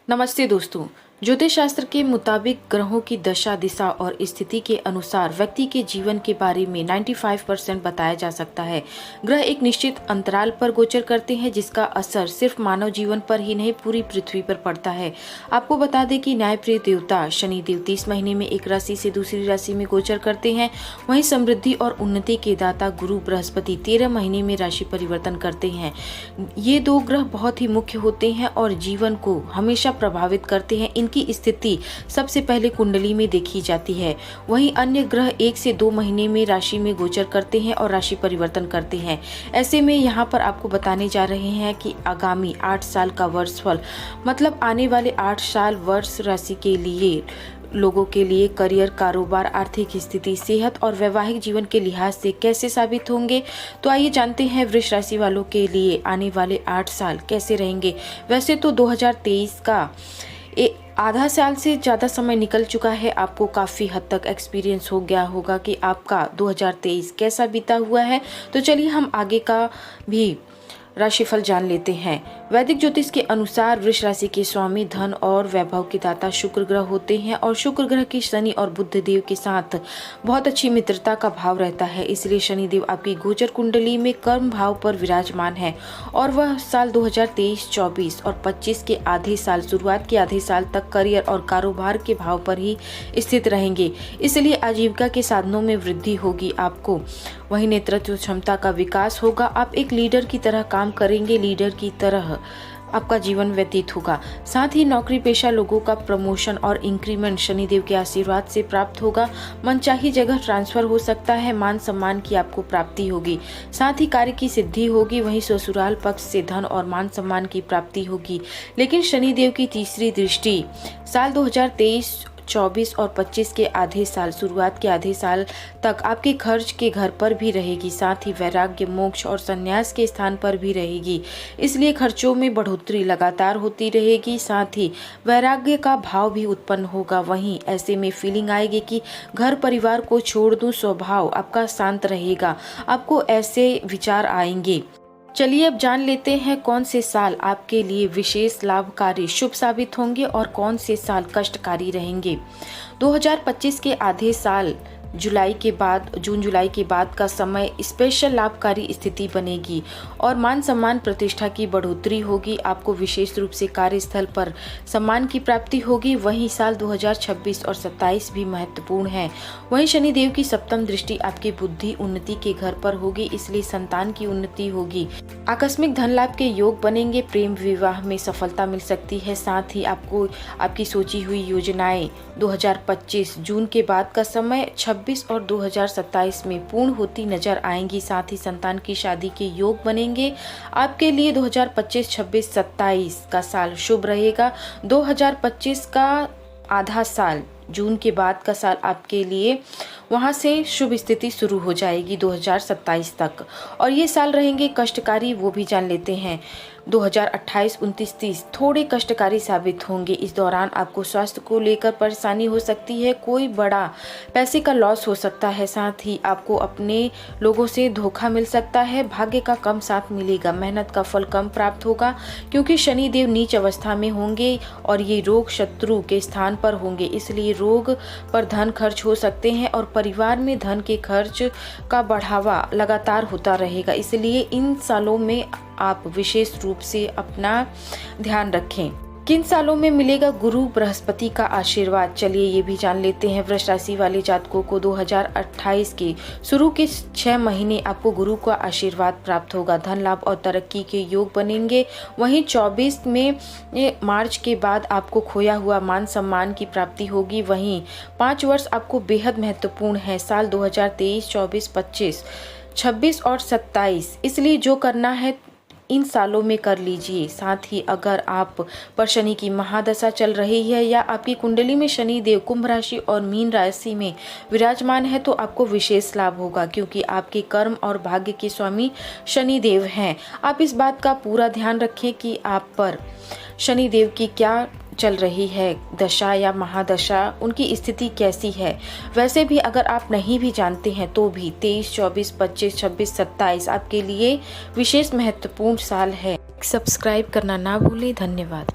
नमस्ते दोस्तों। ज्योतिष शास्त्र के मुताबिक ग्रहों की दशा दिशा और स्थिति के अनुसार व्यक्ति के जीवन के बारे में 95% बताया जा सकता है। ग्रह एक निश्चित अंतराल पर गोचर करते हैं जिसका असर सिर्फ मानव जीवन पर ही नहीं पूरी पृथ्वी पर पड़ता है। आपको बता दें कि न्यायप्रिय देवता शनिदेव 30 महीने में एक राशि से दूसरी राशि में गोचर करते हैं। वहीं समृद्धि और उन्नति के दाता गुरु बृहस्पति 13 महीने में राशि परिवर्तन करते हैं। ये दो ग्रह बहुत ही मुख्य होते हैं और जीवन को हमेशा प्रभावित करते हैं। की स्थिति सबसे पहले कुंडली में देखी जाती है। वहीं अन्य ग्रह 1 से 2 महीने में राशि में गोचर करते हैं और राशि परिवर्तन करते हैं। ऐसे में यहाँ पर आपको बताने जा रहे हैं कि आगामी 8 साल का वर्षफल मतलब आने वाले 8 साल वर्ष राशि के लिए लोगों के लिए करियर, कारोबार, आर्थिक स्थिति, सेहत और वैवाहिक जीवन के लिहाज से कैसे साबित होंगे। तो आइए जानते हैं वृष राशि वालों के लिए आने वाले 8 साल कैसे रहेंगे। वैसे तो 2023 का आधा साल से ज़्यादा समय निकल चुका है। आपको काफ़ी हद तक एक्सपीरियंस हो गया होगा कि आपका 2023 कैसा बीता हुआ है। तो चलिए हम आगे का भी राशिफल जान लेते हैं। वैदिक ज्योतिष के अनुसार वृष राशि के स्वामी धन और वैभव के दाता शुक्र ग्रह होते हैं और शुक्र ग्रह की शनि और बुध देव के साथ बहुत अच्छी मित्रता का भाव रहता है। इसलिए शनि देव आपकी गोचर कुंडली में कर्म भाव पर विराजमान है और वह साल 2023, 24 और 25 के आधे साल शुरुआत के आधे साल तक करियर और कारोबार के भाव पर ही स्थित रहेंगे। इसलिए आजीविका के साधनों में वृद्धि होगी आपको। वहीं नेतृत्व क्षमता का विकास होगा। आप एक लीडर की तरह काम करेंगे, लीडर की तरह आपका जीवन व्यतीत होगा। साथ ही नौकरी पेशा लोगों का प्रमोशन और इंक्रीमेंट शनिदेव के आशीर्वाद से प्राप्त होगा। मनचाही जगह ट्रांसफर हो सकता है। मान सम्मान की आपको प्राप्ति होगी। साथ ही कार्य की सिद्धि होगी। वहीं ससुराल पक्ष से धन और मान सम्मान की प्राप्ति होगी। लेकिन शनिदेव की तीसरी दृष्टि साल 2023, 24 और 25 के आधे साल शुरुआत के आधे साल तक आपके खर्च के घर पर भी रहेगी। साथ ही वैराग्य, मोक्ष और संन्यास के स्थान पर भी रहेगी। इसलिए खर्चों में बढ़ोतरी लगातार होती रहेगी। साथ ही वैराग्य का भाव भी उत्पन्न होगा। वहीं ऐसे में फीलिंग आएगी कि घर परिवार को छोड़ दूं। स्वभाव आपका शांत रहेगा। आपको ऐसे विचार आएंगे। चलिए अब जान लेते हैं कौन से साल आपके लिए विशेष लाभकारी शुभ साबित होंगे और कौन से साल कष्टकारी रहेंगे। 2025 के आधे साल जून जुलाई के बाद का समय स्पेशल लाभकारी स्थिति बनेगी और मान सम्मान प्रतिष्ठा की बढ़ोतरी होगी। आपको विशेष रूप से कार्यस्थल पर सम्मान की प्राप्ति होगी। वहीं साल 2026 और 27 भी महत्वपूर्ण है। वहीं शनिदेव की सप्तम दृष्टि आपकी बुद्धि उन्नति के घर पर होगी, इसलिए संतान की उन्नति होगी। आकस्मिक धन लाभ के योग बनेंगे। प्रेम विवाह में सफलता मिल सकती है। साथ ही आपको आपकी सोची हुई योजनाएं 2025 जून के बाद का समय 26 और 2027 में पूर्ण होती नजर आएंगी। साथ ही संतान की शादी के योग बनेंगे। आपके लिए 2025, 26, 27 का साल शुभ रहेगा। 2025 का आधा साल जून के बाद का साल आपके लिए वहां से शुभ स्थिति शुरू हो जाएगी 2027 तक और ये साल रहेंगे कष्टकारी, वो भी जान लेते हैं। 2028, 29, 30 थोड़े कष्टकारी साबित होंगे। इस दौरान आपको स्वास्थ्य को लेकर परेशानी हो सकती है। कोई बड़ा पैसे का लॉस हो सकता है। साथ ही आपको अपने लोगों से धोखा मिल सकता है। भाग्य का कम साथ मिलेगा। मेहनत का फल कम प्राप्त होगा क्योंकि शनि देव नीच अवस्था में होंगे और ये रोग शत्रु के स्थान पर होंगे। इसलिए रोग पर धन खर्च हो सकते हैं और परिवार में धन के खर्च का बढ़ावा लगातार होता रहेगा। इसलिए इन सालों में आप विशेष रूप से अपना ध्यान रखें। किन सालों में मिलेगा गुरु बृहस्पति का आशीर्वाद, चलिए ये भी जान लेते हैं। वृष राशि वाले जातकों को 2028 के शुरू के 6 महीने आपको गुरु का आशीर्वाद प्राप्त होगा। धन लाभ और तरक्की के योग बनेंगे। वहीं 24 में मार्च के बाद आपको खोया हुआ मान सम्मान की प्राप्ति होगी। वहीं 5 वर्ष आपको बेहद महत्वपूर्ण है। साल 2023, 24, 25, 26 और 27, इसलिए जो करना है इन सालों में कर लीजिए। साथ ही अगर आप पर शनि की महादशा चल रही है या आपकी कुंडली में शनि देव कुंभ राशि और मीन राशि में विराजमान है तो आपको विशेष लाभ होगा क्योंकि आपके कर्म और भाग्य के स्वामी शनि देव हैं। आप इस बात का पूरा ध्यान रखें कि आप पर शनि देव की क्या चल रही है दशा या महादशा, उनकी स्थिति कैसी है। वैसे भी अगर आप नहीं भी जानते हैं तो भी 23, 24, 25, 26, 27 आपके लिए विशेष महत्वपूर्ण साल है। सब्सक्राइब करना ना भूलें। धन्यवाद।